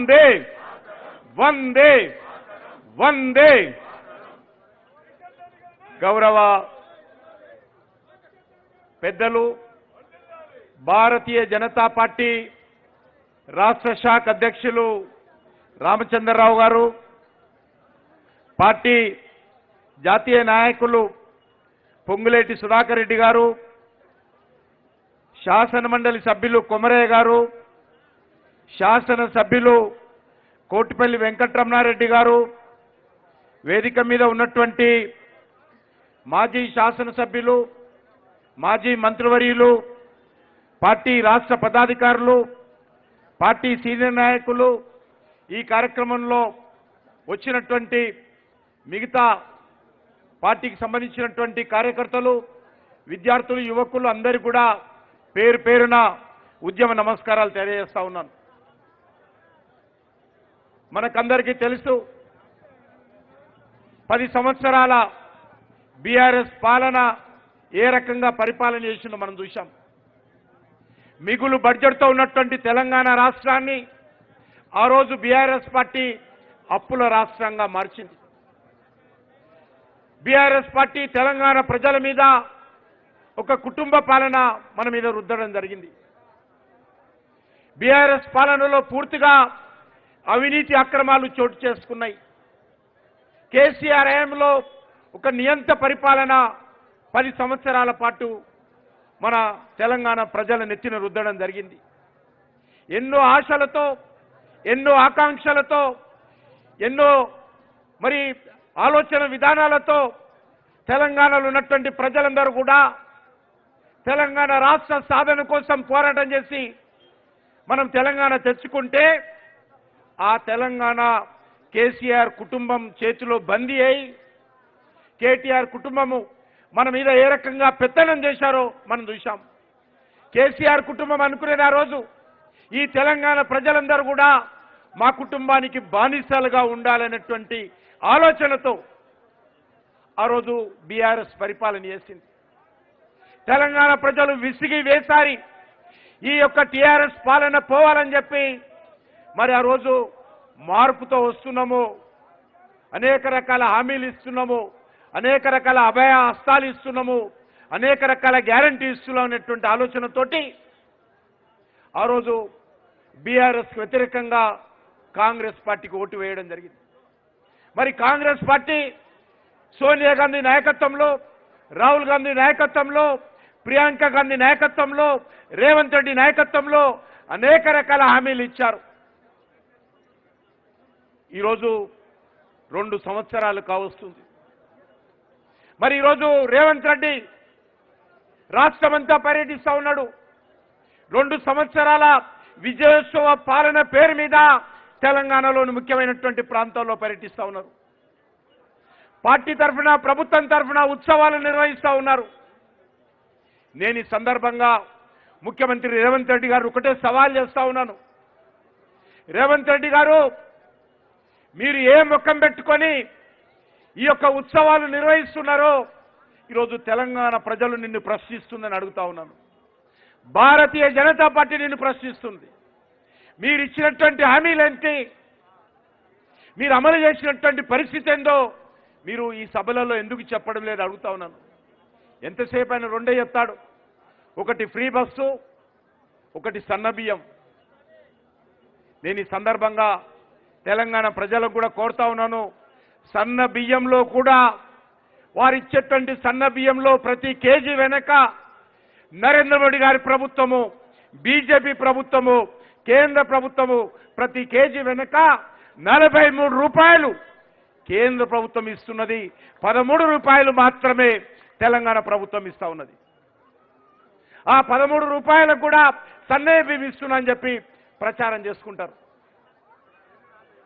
వందే వందే వందే. గౌరవ పెద్దలు భారతీయ జనతా పార్టీ రాష్ట్ర శాఖ అధ్యక్షులు రామచంద్రరావు గారు, పార్టీ జాతీయ నాయకులు పొంగులేటి సుధాకర్ రెడ్డి గారు, శాసన మండలి సభ్యులు కొమరయ్య గారు, శాసన సభ్యులు కోటిపల్లి వెంకటరమణారెడ్డి గారు, వేదిక మీద ఉన్నటువంటి మాజీ శాసనసభ్యులు, మాజీ మంత్రివర్యులు, పార్టీ రాష్ట్ర పదాధికారులు, పార్టీ సీనియర్ నాయకులు, ఈ కార్యక్రమంలో వచ్చినటువంటి మిగతా పార్టీకి సంబంధించినటువంటి కార్యకర్తలు, విద్యార్థులు, యువకులు అందరూ కూడా పేరు పేరున ఉద్యమ నమస్కారాలు తెలియజేస్తా ఉన్నాను. మనకందరికీ తెలుసు, 10 సంవత్సరాల బీఆర్ఎస్ పాలన ఏ రకంగా పరిపాలన చేసిందో మనం చూశాం. మిగులు బడ్జెట్తో ఉన్నటువంటి తెలంగాణ రాష్ట్రాన్ని ఆ రోజు బీఆర్ఎస్ పార్టీ అప్పుల రాష్ట్రంగా మార్చింది. బీఆర్ఎస్ పార్టీ తెలంగాణ ప్రజల మీద ఒక కుటుంబ పాలన మన మీద రుద్దడం జరిగింది. బీఆర్ఎస్ పాలనలో పూర్తిగా అవినీతి అక్రమాలు చోటు చేసుకున్నాయి. కేసీఆర్ హయాంలో ఒక నియంత పరిపాలన 10 సంవత్సరాల పాటు మన తెలంగాణ ప్రజల నెత్తిన రుద్దడం జరిగింది. ఎన్నో ఆశలతో, ఎన్నో ఆకాంక్షలతో, ఎన్నో మరి ఆలోచన విధానాలతో తెలంగాణలో ఉన్నటువంటి ప్రజలందరూ కూడా తెలంగాణ రాష్ట్ర సాధన కోసం పోరాటం చేసి మనం తెలంగాణ తెచ్చుకుంటే, ఆ తెలంగాణ కేసీఆర్ కుటుంబం చేతిలో బందీ అయి కేటీఆర్ కుటుంబము మన మీద ఏ రకంగా పెత్తనం చేశారో మనం చూశాం. కేసీఆర్ కుటుంబం అనుకునేది ఆ రోజు ఈ తెలంగాణ ప్రజలందరూ కూడా మా కుటుంబానికి బానిసలుగా ఉండాలనేటువంటి ఆలోచనతో ఆ రోజు బీఆర్ఎస్ పరిపాలన చేసింది. తెలంగాణ ప్రజలు విసిగి వేసారి ఈ యొక్క టీఆర్ఎస్ పాలన పోవాలని చెప్పి మరి ఆ రోజు మార్పుతో వస్తున్నాము, అనేక రకాల హామీలు ఇస్తున్నాము, అనేక రకాల అభయ హస్తాలు ఇస్తున్నాము, అనేక రకాల గ్యారంటీ ఇస్తున్నాం అనేటువంటి ఆలోచనతోటి ఆ రోజు బీఆర్ఎస్కి వ్యతిరేకంగా కాంగ్రెస్ పార్టీకి ఓటు వేయడం జరిగింది. మరి కాంగ్రెస్ పార్టీ సోనియా గాంధీ నాయకత్వంలో, రాహుల్ గాంధీ నాయకత్వంలో, ప్రియాంక గాంధీ నాయకత్వంలో, రేవంత్ రెడ్డి నాయకత్వంలో అనేక రకాల హామీలు ఇచ్చారు. ఈరోజు 2 సంవత్సరాలు కావస్తుంది. మరి ఈరోజు రేవంత్ రెడ్డి రాష్ట్రమంతా పర్యటిస్తూ ఉన్నాడు. 2 సంవత్సరాల విజయోత్సవ పాలన పేరు మీద తెలంగాణలోని ముఖ్యమైనటువంటి ప్రాంతాల్లో పర్యటిస్తూ ఉన్నారు. పార్టీ తరఫున, ప్రభుత్వం తరఫున ఉత్సవాలు నిర్వహిస్తూ ఉన్నారు. నేను ఈ సందర్భంగా ముఖ్యమంత్రి రేవంత్ రెడ్డి గారు ఒకటే సవాల్ చేస్తా ఉన్నాను. రేవంత్ రెడ్డి గారు, మీరు ఏ ముఖం పెట్టుకొని ఈ యొక్క ఉత్సవాలు నిర్వహిస్తున్నారో ఈరోజు తెలంగాణ ప్రజలు నిన్ను ప్రశ్నిస్తుందని అడుగుతా ఉన్నాను. భారతీయ జనతా పార్టీ నిన్ను ప్రశ్నిస్తుంది. మీరు ఇచ్చినటువంటి హామీలేంటి, మీరు అమలు చేసినటువంటి పరిస్థితి ఏందో మీరు ఈ సభలలో ఎందుకు చెప్పడం లేదు అడుగుతా ఉన్నాను. ఎంతసేపు ఆయన 2 చెప్తాడు. ఒకటి ఫ్రీ బస్సు, ఒకటి సన్నబియ్యం. నేను ఈ సందర్భంగా తెలంగాణ ప్రజలకు కూడా కోరుతా ఉన్నాను, సన్న బియ్యంలో కూడా వారిచ్చేటువంటి సన్న బియ్యంలో ప్రతి కేజీ వెనక నరేంద్ర మోడీ గారి ప్రభుత్వము, బీజేపీ ప్రభుత్వము, కేంద్ర ప్రభుత్వము ప్రతి కేజీ వెనక 43 రూపాయలు కేంద్ర ప్రభుత్వం ఇస్తున్నది, 13 రూపాయలు మాత్రమే తెలంగాణ ప్రభుత్వం ఇస్తా ఉన్నది. ఆ 13 రూపాయలకు కూడా సన్నయ్య బియ్యం ఇస్తున్నా అని చెప్పి ప్రచారం చేసుకుంటారు.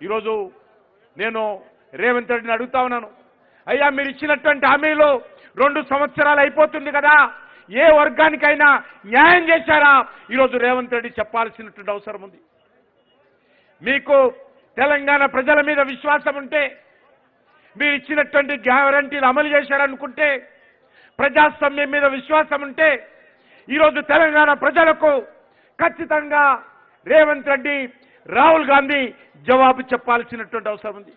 ఈరోజు నేను రేవంత్ రెడ్డిని అడుగుతా ఉన్నాను, అయ్యా మీరు ఇచ్చినటువంటి హామీలు 2 సంవత్సరాలు అయిపోతుంది కదా, ఏ వర్గానికైనా న్యాయం చేశారా? ఈరోజు రేవంత్ రెడ్డి చెప్పాల్సినటువంటి అవసరం ఉంది. మీకు తెలంగాణ ప్రజల మీద విశ్వాసం ఉంటే, మీరు ఇచ్చినటువంటి గ్యారంటీలు అమలు చేశారనుకుంటే, ప్రజాస్వామ్యం మీద విశ్వాసం ఉంటే, ఈరోజు తెలంగాణ ప్రజలకు ఖచ్చితంగా రేవంత్ రెడ్డి, రాహుల్ గాంధీ జవాబు చెప్పాల్సినటువంటి అవసరం ఉంది.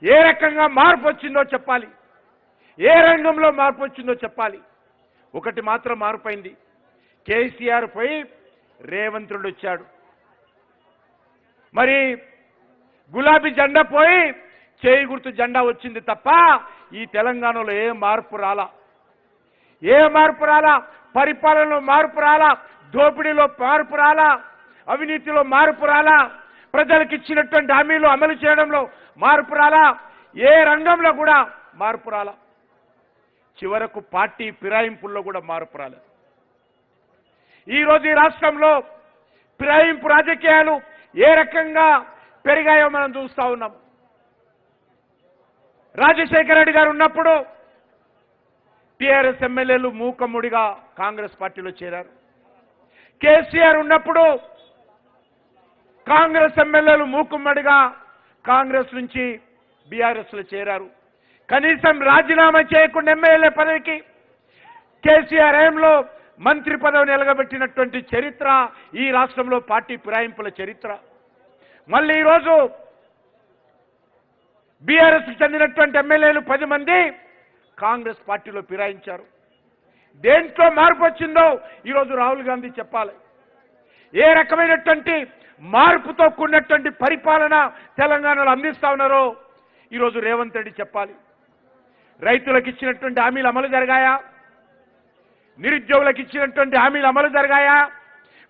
ఏ రకంగా మార్పు వచ్చిందో చెప్పాలి, ఏ రంగంలో మార్పు వచ్చిందో చెప్పాలి. ఒకటి మాత్రం మార్పైంది, కేసీఆర్ పోయి రేవంత్ రెడ్డి వచ్చాడు. మరి గులాబీ జెండా పోయి చేయి గుర్తు జెండా వచ్చింది తప్ప ఈ తెలంగాణలో ఏ మార్పు రాలా, ఏ మార్పు రాలా. పరిపాలనలో మార్పు రాలా, దోపిడీలో మార్పు రాలా, అవినీతిలో మార్పు రాలా, ప్రజలకు ఇచ్చినటువంటి హామీలు అమలు చేయడంలో మార్పు రాలా, ఏ రంగంలో కూడా మార్పు రాలా. చివరకు పార్టీ ఫిరాయింపుల్లో కూడా మార్పు రాలేదు. ఈరోజు ఈ రాష్ట్రంలో ఫిరాయింపు రాజకీయాలు ఏ రకంగా పెరిగాయో మనం చూస్తా ఉన్నాం. రాజశేఖర రెడ్డి గారు ఉన్నప్పుడు టీఆర్ఎస్ ఎమ్మెల్యేలు మూకమ్ముడిగా కాంగ్రెస్ పార్టీలో చేరారు. కేసీఆర్ ఉన్నప్పుడు కాంగ్రెస్ ఎమ్మెల్యేలు మూకుమ్మడిగా కాంగ్రెస్ నుంచి బీఆర్ఎస్లో చేరారు. కనీసం రాజీనామా చేయకుండా ఎమ్మెల్యే పదవికి కేసీఆర్ హయాంలో మంత్రి పదవిని ఎలగబెట్టినటువంటి చరిత్ర ఈ రాష్ట్రంలో పార్టీ ఫిరాయింపుల చరిత్ర. మళ్ళీ ఈరోజు బీఆర్ఎస్కి చెందినటువంటి ఎమ్మెల్యేలు 10 మంది కాంగ్రెస్ పార్టీలో ఫిరాయించారు. దేంట్లో మార్పు వచ్చిందో ఈరోజు రాహుల్ గాంధీ చెప్పాలి. ఏ రకమైనటువంటి మార్పుతో కూడినటువంటి పరిపాలన తెలంగాణలో అందిస్తా ఉన్నారో ఈరోజు రేవంత్ రెడ్డి చెప్పాలి. రైతులకు ఇచ్చినటువంటి హామీలు అమలు జరిగాయా? నిరుద్యోగులకు ఇచ్చినటువంటి హామీలు అమలు జరిగాయా?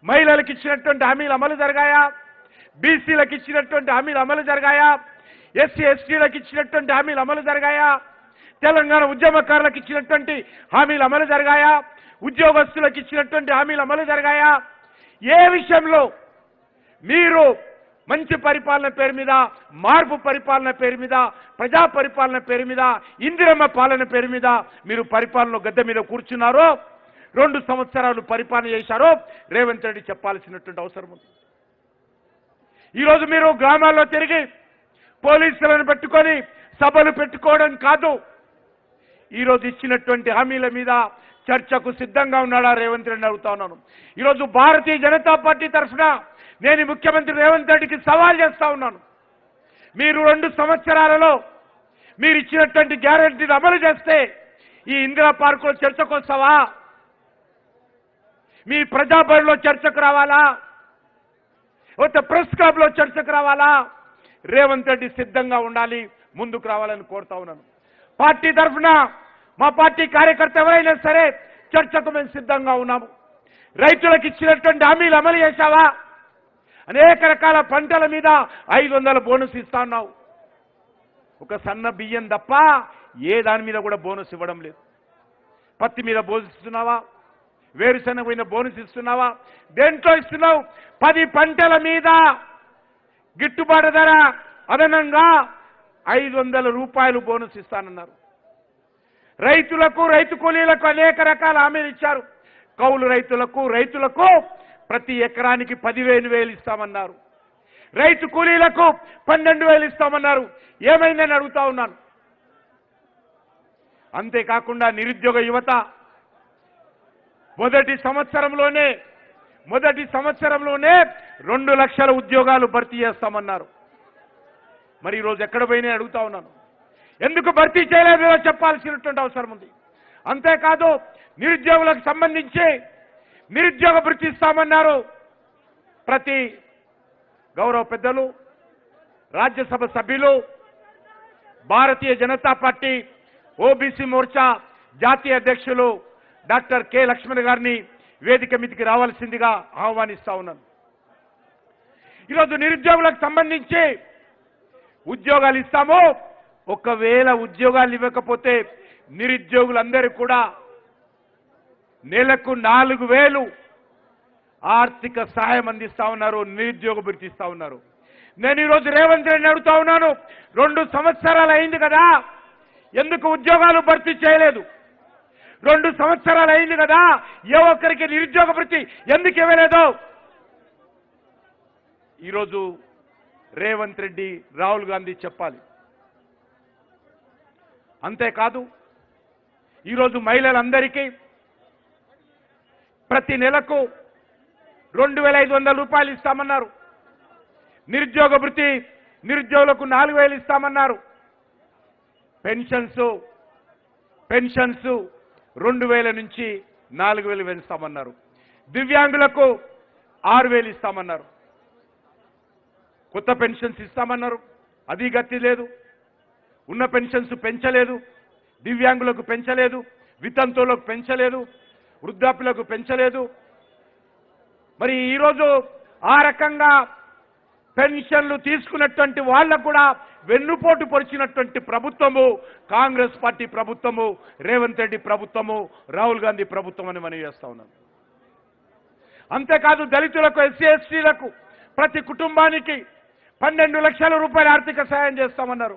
మహిళలకు ఇచ్చినటువంటి హామీలు అమలు జరిగాయా? బీసీలకు ఇచ్చినటువంటి హామీలు అమలు జరిగాయా? ఎస్సీ ఎస్టీలకు ఇచ్చినటువంటి హామీలు అమలు జరిగాయా? తెలంగాణ ఉద్యమకారులకు ఇచ్చినటువంటి హామీలు అమలు జరిగాయా? ఉద్యోగస్తులకు ఇచ్చినటువంటి హామీలు అమలు జరిగాయా? ఏ విషయంలో మీరు మంచి పరిపాలన పేరు మీద, మార్పు పరిపాలన పేరు మీద, ప్రజా పరిపాలన పేరు మీద, ఇందిరమ్మ పాలన పేరు మీద మీరు పరిపాలన గద్దె మీద కూర్చున్నారో, 2 సంవత్సరాలు పరిపాలన చేశారో రేవంత్ రెడ్డి చెప్పాల్సినటువంటి అవసరం ఉంది. ఈరోజు మీరు గ్రామాల్లో తిరిగి పోలీసులను పెట్టుకొని సభలు పెట్టుకోవడం కాదు, ఈరోజు ఇచ్చినటువంటి హామీల మీద చర్చకు సిద్ధంగా ఉన్నాడా రేవంత్ రెడ్డి అడుగుతా ఉన్నాను. ఈరోజు భారతీయ జనతా పార్టీ తరఫున నేను ముఖ్యమంత్రి రేవంత్ రెడ్డికి సవాల్ చేస్తా ఉన్నాను. మీరు 2 సంవత్సరాలలో మీరు ఇచ్చినటువంటి గ్యారెంటీని అమలు చేస్తే ఈ ఇందిరా పార్కులో చర్చకు వస్తావా? మీ ప్రజాభవన్లో చర్చకు రావాలా? ఒక ప్రెస్ క్లబ్లో చర్చకు రావాలా? రేవంత్ రెడ్డి సిద్ధంగా ఉండాలి, ముందుకు రావాలని కోరుతా ఉన్నాను. పార్టీ తరఫున మా పార్టీ కార్యకర్త ఎవరైనా సరే చర్చకు మేము సిద్ధంగా ఉన్నాము. రైతులకు ఇచ్చినటువంటి హామీలు అమలు చేశావా? అనేక రకాల పంటల మీద 500 బోనస్ ఇస్తా ఉన్నావు. ఒక సన్న బియ్యం తప్ప ఏ దాని మీద కూడా బోనస్ ఇవ్వడం లేదు. పత్తి మీద బోనస్ ఇస్తున్నావా? వేరుశనగ మీద బోనస్ ఇస్తున్నావా? దేంట్లో ఇస్తున్నావు? 10 పంటల మీద గిట్టుబాటు ధర అదనంగా 500 రూపాయలు బోనస్ ఇస్తానన్నారు. రైతులకు, రైతు కూలీలకు అనేక రకాల హామీలు ఇచ్చారు. కౌలు రైతులకు ప్రతి ఎకరానికి 10,000 ఇస్తామన్నారు. రైతు కూలీలకు 12,000 ఇస్తామన్నారు. ఏమైందని అడుగుతా ఉన్నాను. అంతేకాకుండా నిరుద్యోగ యువత మొదటి సంవత్సరంలోనే 2 లక్షల ఉద్యోగాలు భర్తీ చేస్తామన్నారు. మరి ఈరోజు ఎక్కడ పోయినా అడుగుతా ఉన్నాను. ఎందుకు భర్తీ చేయలేదో చెప్పాల్సినటువంటి అవసరం ఉంది. అంతేకాదు నిరుద్యోగులకు సంబంధించి నిరుద్యోగ భృతి ఇస్తామన్నారు. ప్రతి గౌరవ పెద్దలు, రాజ్యసభ సభ్యులు, భారతీయ జనతా పార్టీ ఓబీసీ మోర్చా జాతీయ అధ్యక్షులు డాక్టర్ కె లక్ష్మణ్ గారిని వేదిక మీదకి రావాల్సిందిగా ఆహ్వానిస్తా ఉన్నాను. ఈరోజు నిరుద్యోగులకు సంబంధించి ఉద్యోగాలు ఇస్తాము. ఒకవేళ ఉద్యోగాలు ఇవ్వకపోతే నిరుద్యోగులందరూ కూడా నెలకు 4,000 ఆర్థిక సహాయం అందిస్తా ఉన్నారు, నిరుద్యోగ భృతి ఇస్తా ఉన్నారు. నేను ఈరోజు రేవంత్ రెడ్డిని అడుగుతా ఉన్నాను, 2 సంవత్సరాలు అయింది కదా, ఎందుకు ఉద్యోగాలు భర్తీ చేయలేదు? 2 సంవత్సరాలు అయింది కదా, ఏ ఒక్కరికి నిరుద్యోగ భృతి ఎందుకు ఇవ్వలేదు? ఈరోజు రేవంత్ రెడ్డి, రాహుల్ గాంధీ చెప్పాలి. అంతేకాదు ఈరోజు మహిళలందరికీ ప్రతి నెలకు 2,500 రూపాయలు ఇస్తామన్నారు. నిరుద్యోగ భృతి నిరుద్యోగులకు 4,000 ఇస్తామన్నారు. పెన్షన్స్ 2,000 నుంచి 4,000 పెంచుతామన్నారు. దివ్యాంగులకు 6,000 ఇస్తామన్నారు. కొత్త పెన్షన్స్ ఇస్తామన్నారు. అది గతి లేదు. ఉన్న పెన్షన్స్ పెంచలేదు. దివ్యాంగులకు పెంచలేదు. వితంతువులకు పెంచలేదు. వృద్ధాప్యులకు పెంచలేదు. మరి ఈరోజు ఆ రకంగా పెన్షన్లు తీసుకున్నటువంటి వాళ్ళకు కూడా వెన్నుపోటు పొడిచినటువంటి ప్రభుత్వము కాంగ్రెస్ పార్టీ ప్రభుత్వము, రేవంత్ రెడ్డి ప్రభుత్వము, రాహుల్ గాంధీ ప్రభుత్వం అని మనం చేస్తా ఉన్నాం. అంతేకాదు దళితులకు, ఎస్సీ ఎస్టీలకు ప్రతి కుటుంబానికి 12 లక్షల రూపాయల ఆర్థిక సాయం చేస్తామన్నారు.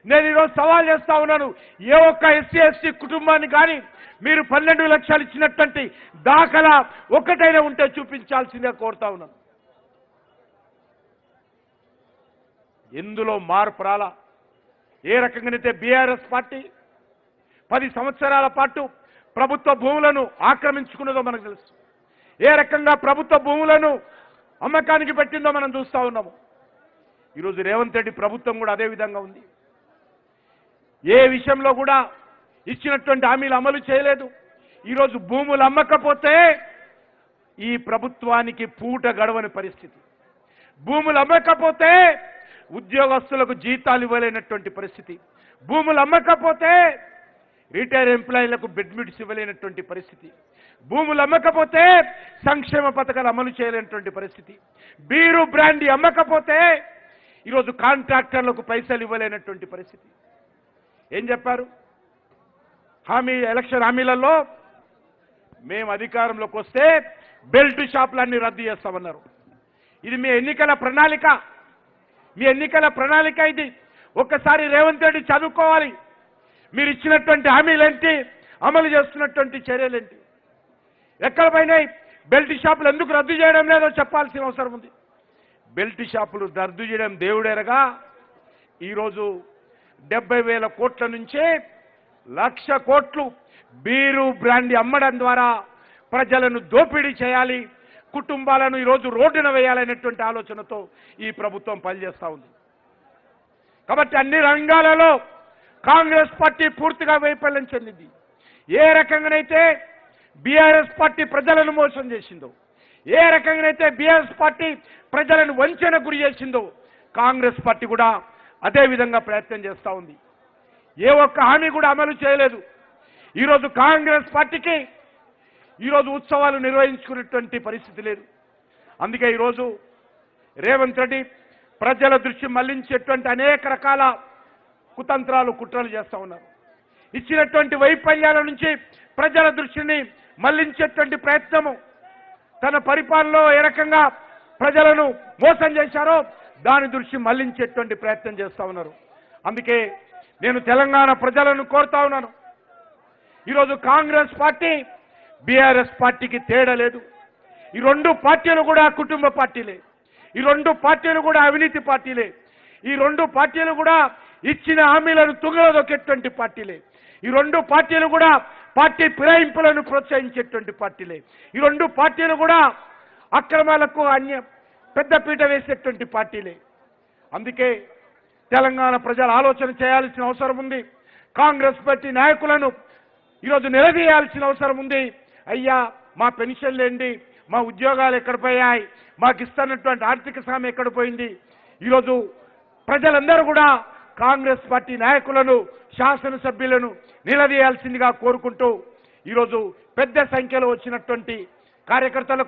నేను ఈరోజు సవాల్ చేస్తా ఉన్నాను, ఏ ఒక్క ఎస్సీ ఎస్టీ కుటుంబానికి కానీ మీరు 12 లక్షలు ఇచ్చినటువంటి దాఖలా ఒక్కటైనా ఉంటే చూపించాల్సిందిగా కోరుతా ఉన్నాను. ఎందులో మార్పు రాలా. ఏ రకంగానైతే బీఆర్ఎస్ పార్టీ 10 సంవత్సరాల పాటు ప్రభుత్వ భూములను ఆక్రమించుకున్నదో మనకు తెలుసు. ఏ రకంగా ప్రభుత్వ భూములను అమ్మకానికి పెట్టిందో మనం చూస్తా ఉన్నాము. ఈరోజు రేవంత్ రెడ్డి ప్రభుత్వం కూడా అదే విధంగా ఉంది. ఏ విషయంలో కూడా ఇచ్చినటువంటి హామీలు అమలు చేయలేదు. ఈరోజు భూములు అమ్మకపోతే ఈ ప్రభుత్వానికి పూట గడవని పరిస్థితి. భూములు అమ్మకపోతే ఉద్యోగస్తులకు జీతాలు ఇవ్వలేనటువంటి పరిస్థితి. భూములు అమ్మకపోతే రిటైర్ ఎంప్లాయీలకు బెడ్మిట్స్ ఇవ్వలేనటువంటి పరిస్థితి. భూములు అమ్మకపోతే సంక్షేమ పథకాలు అమలు చేయలేనటువంటి పరిస్థితి. బీరు బ్రాండీ అమ్మకపోతే ఈరోజు కాంట్రాక్టర్లకు పైసలు ఇవ్వలేనటువంటి పరిస్థితి. ఏం చెప్పారు? ఎలక్షన్ హామీలలో మేము అధికారంలోకి వస్తే బెల్ట్ షాపులన్నీ రద్దు చేస్తామన్నారు. ఇది మీ ఎన్నికల ప్రణాళిక. మీ ఎన్నికల ప్రణాళిక ఇది. ఒక్కసారి రేవంత్ రెడ్డి చదువుకోవాలి. మీరు ఇచ్చినటువంటి హామీలేంటి, అమలు చేస్తున్నటువంటి చర్యలేంటి, ఎక్కడ పోయినాయి? బెల్ట్ షాపులు ఎందుకు రద్దు చేయడం లేదో చెప్పాల్సిన అవసరం ఉంది. బెల్ట్ షాపులు రద్దు చేయడం దేవుడేరగా ఈరోజు 70,000 కోట్ల నుంచి 1,00,000 కోట్లు బీరు బ్రాండీ అమ్మడం ద్వారా ప్రజలను దోపిడీ చేయాలి, కుటుంబాలను ఈరోజు రోడ్డున వేయాలనేటువంటి ఆలోచనతో ఈ ప్రభుత్వం పనిచేస్తూ ఉంది. కాబట్టి అన్ని రంగాలలో కాంగ్రెస్ పార్టీ పూర్తిగా వైఫల్యం చెందింది. ఏ రకంగానైతే బీఆర్ఎస్ పార్టీ ప్రజలను మోసం చేసిందో, ఏ రకంగానైతే బీఆర్ఎస్ పార్టీ ప్రజలను వంచన గురి చేసిందో, కాంగ్రెస్ పార్టీ కూడా అదే విధంగా ప్రయత్నం చేస్తూ ఉంది. ఏ ఒక్క హామీ కూడా అమలు చేయలేదు. ఈరోజు కాంగ్రెస్ పార్టీకి ఈరోజు ఉత్సవాలు నిర్వహించుకునేటువంటి పరిస్థితి లేదు. అందుకే ఈరోజు రేవంత్ రెడ్డి ప్రజల దృష్టి మళ్లించేటువంటి అనేక రకాల కుతంత్రాలు, కుట్రలు చేస్తూ ఉన్నారు. ఇచ్చినటువంటి వైఫల్యాల నుంచి ప్రజల దృష్టిని మళ్లించేటువంటి ప్రయత్నము, తన పరిపాలనలో ఏ రకంగా ప్రజలను మోసం చేశారో దాని దృష్టి మళ్లించేటువంటి ప్రయత్నం చేస్తూ ఉన్నారు. అందుకే నేను తెలంగాణ ప్రజలను కోరుతా ఉన్నాను, ఈరోజు కాంగ్రెస్ పార్టీ బీఆర్ఎస్ పార్టీకి తేడా లేదు. ఈ రెండు పార్టీలు కూడా కుటుంబ పార్టీలే. ఈ రెండు పార్టీలు కూడా అవినీతి పార్టీలే. ఈ రెండు పార్టీలు కూడా ఇచ్చిన హామీలను తుంగదొక్కేటువంటి పార్టీలే. ఈ రెండు పార్టీలు కూడా పార్టీ ఫిరాయింపులను ప్రోత్సహించేటువంటి పార్టీలే. ఈ రెండు పార్టీలు కూడా అక్రమాలకు పెద్దపీట వేసేటువంటి పార్టీలే. అందుకే తెలంగాణ ప్రజలు ఆలోచన చేయాల్సిన అవసరం ఉంది. కాంగ్రెస్ పార్టీ నాయకులను ఈరోజు నిలదీయాల్సిన అవసరం ఉంది. అయ్యా, మా పెన్షన్లు ఏంటి, మా ఉద్యోగాలు ఎక్కడ పోయాయి, మాకు ఇస్తున్నటువంటి ఆర్థిక సాయం ఎక్కడ పోయింది? ఈరోజు ప్రజలందరూ కూడా కాంగ్రెస్ పార్టీ నాయకులను, శాసనసభ్యులను నిలదీయాల్సిందిగా కోరుకుంటూ ఈరోజు పెద్ద సంఖ్యలో వచ్చినటువంటి కార్యకర్తలకు